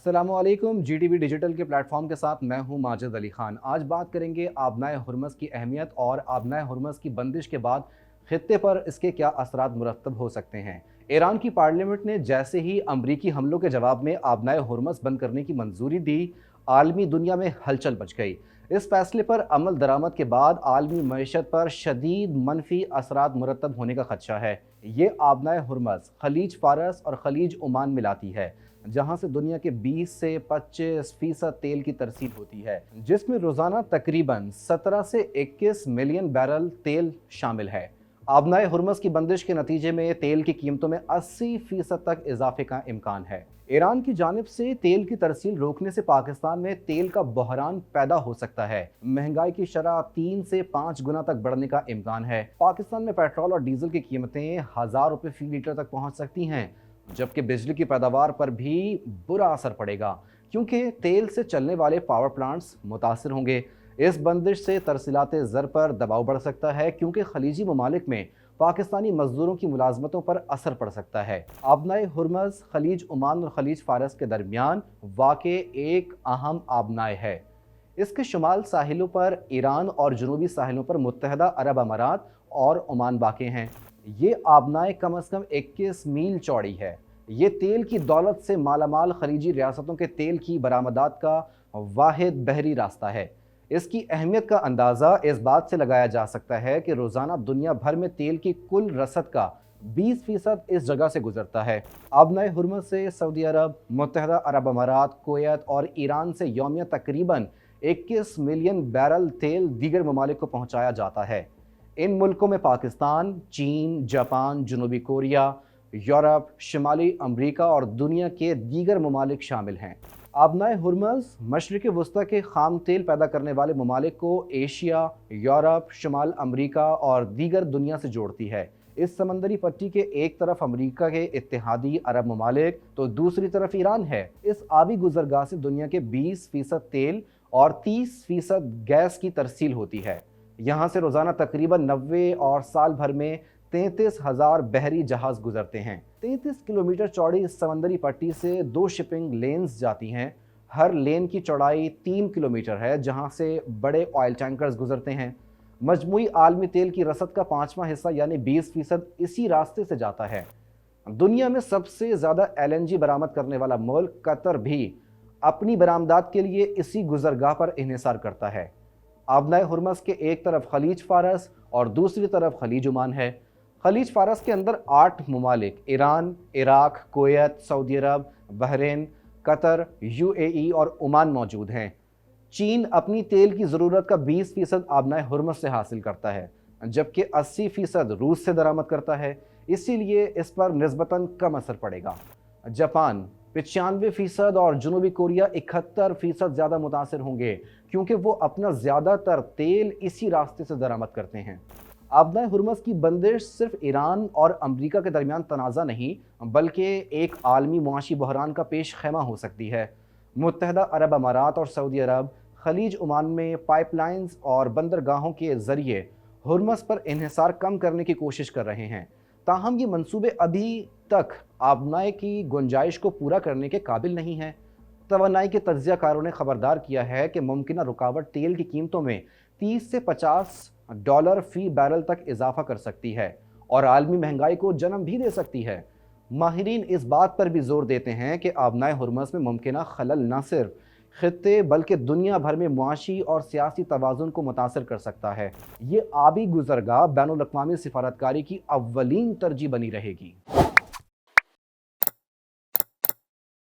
अस्सलामुअलैकुम। GTV digital के platform के साथ मैं हूं माजिद अली खान। आज बात करेंगे आबनाए हुर्मस की अहमियत और आबनाए हुर्मस की बंदिश के बाद खित्ते पर इसके क्या असरात मुरत्तब हो सकते हैं। ईरान की पार्लियामेंट ने जैसे ही अमरीकी हमलों के जवाब में आबनाए हुर्मस बंद करने की मंजूरी दी, आलमी दुनिया में हलचल मच गई। इस फैसले पर अमल दरामद के बाद आलमी मईशत पर शदीद मनफी असरात मुरत्तब होने का खदशा है। ये आबनाए हुर्मस खलीज फारस और खलीज ओमान मिलाती है, जहां से दुनिया के 20 से 25% तेल की तरसील होती है, जिसमें रोजाना तकरीबन 17 से 21 मिलियन बैरल तेल शामिल है। आबनाए हुर्मस की बंदिश के नतीजे में तेल की कीमतों में 80% तक इजाफे का इम्कान है। ईरान की जानिब से तेल की तरसील रोकने से पाकिस्तान में तेल का बहरान पैदा हो सकता है। महंगाई की शरह 3 से 5 गुना तक बढ़ने का इम्कान है। पाकिस्तान में पेट्रोल और डीजल की कीमतें 1000 रुपये फी लीटर तक पहुंच सकती हैं, जबकि बिजली की पैदावार पर भी बुरा असर पड़ेगा, क्योंकि तेल से चलने वाले पावर प्लांट्स मुतासिर होंगे। इस बंदिश से तरसीलात ज़र पर दबाव बढ़ सकता है, क्योंकि खलीजी ममालिक में पाकिस्तानी मजदूरों की मुलाजमतों पर असर पड़ सकता है। आबनाए हुर्मस खलीज ओमान और खलीज फारस के दरमियान वाक़े एक अहम आबनाए है। इसके शुमाल साहिलों पर ईरान और जनूबी साहिलों पर मुत्तहदा अरब अमारात और ओमान वाक़े हैं। ये आबनाए कम अज़ कम 21 मील चौड़ी है। ये तेल की दौलत से मालामाल खलीजी रियासतों के तेल की बरामदात का वाहिद बहरी रास्ता है। इसकी अहमियत का अंदाज़ा इस बात से लगाया जा सकता है कि रोज़ाना दुनिया भर में तेल की कुल रसद का 20% इस जगह से गुजरता है। आबनाए हुर्मस से सऊदी अरब, मुत्तहदा अरब अमारात, कुवैत और ईरान से यौमिया तकरीबन 21 मिलियन बैरल तेल दीगर ममालिक को पहुँचाया जाता है। इन मुल्कों में पाकिस्तान, चीन, जापान, जनूबी कोरिया, यूरोप, शिमाली अमरीका और दुनिया के दीगर ममालिक शामिल हैं। आबनाए हुर्मस मशरिक़ वस्ता के खाम तेल पैदा करने वाले ममालिक को एशिया, यूरोप, शुमाल अमरीका और दीगर दुनिया से जोड़ती है। इस समंदरी पट्टी के एक तरफ अमरीका के इत्तेहादी अरब ममालिक तो दूसरी तरफ ईरान है। इस आबी गुजरगाह से दुनिया के 20% तेल और 30% गैस की तरसील होती है। यहाँ से रोज़ाना तकरीबन 90 और साल भर में 33,000 बहरी जहाज गुजरते हैं। 33 किलोमीटर चौड़ी इस समंदरी पट्टी से 2 शिपिंग लेन्स जाती हैं। हर लेन की चौड़ाई 3 किलोमीटर है, जहाँ से बड़े ऑयल टैंकर्स गुजरते हैं। मजमूई आलमी तेल की रसद का 5वां हिस्सा यानी 20% इसी रास्ते से जाता है। दुनिया में सबसे ज़्यादा LNG बरामद करने वाला मुल्क कतर भी अपनी बरामदात के लिए इसी गुजरगाह पर इन्हिसार करता है। आबनाए हुर्मस के एक तरफ खलीज फारस और दूसरी तरफ खलीज ओमान है। खलीज फारस के अंदर 8 ममालिक ईरान, इराक, कुवैत, सऊदी अरब, बहरीन, कतर, UAE और ओमान मौजूद हैं। चीन अपनी तेल की ज़रूरत का 20% आबनाए हुर्मस से हासिल करता है, जबकि 80% रूस से दरामद करता है, इसीलिए इस पर निस्बतन कम असर पड़ेगा। जापान 95% और जनूबी कोरिया 71% ज़्यादा मुतासिर होंगे, क्योंकि वो अपना ज़्यादातर तेल इसी रास्ते से दरामद करते हैं। आबनाए हुर्मस की बंदिश सिर्फ ईरान और अमरीका के दरमियान तनाज़ा नहीं, बल्कि एक आलमी मुआशी बहरान का पेश खैमा हो सकती है। मुत्तहदा अरब अमारात और सऊदी अरब खलीज ओमान में पाइपलाइंस और बंदरगाहों के ज़रिए हुर्मस पर इन्हिसार कम करने की कोशिश कर रहे हैं। ताहम ये मंसूबे अभी तक आबनाए की गुंजाइश को पूरा करने के काबिल नहीं हैं। तवानाई के तज्ज़िया कारों ने खबरदार किया है कि मुमकिना रुकावट तेल की कीमतों में 30 से $50 फी बैरल तक इजाफा कर सकती है और आलमी महंगाई को जन्म भी दे सकती है। माहिरीन इस बात पर भी जोर देते हैं कि आबनाए हुर्मस में मुमकिना खलल न सिर्फ खित्ते बल्कि दुनिया भर में मुआशी और सियासी तवाज़ुन को मुतासर कर सकता है। ये आबी गुजरगाह बैनुल अक़वामी सिफारतकारी की अव्वलीन तरजीह बनी रहेगी।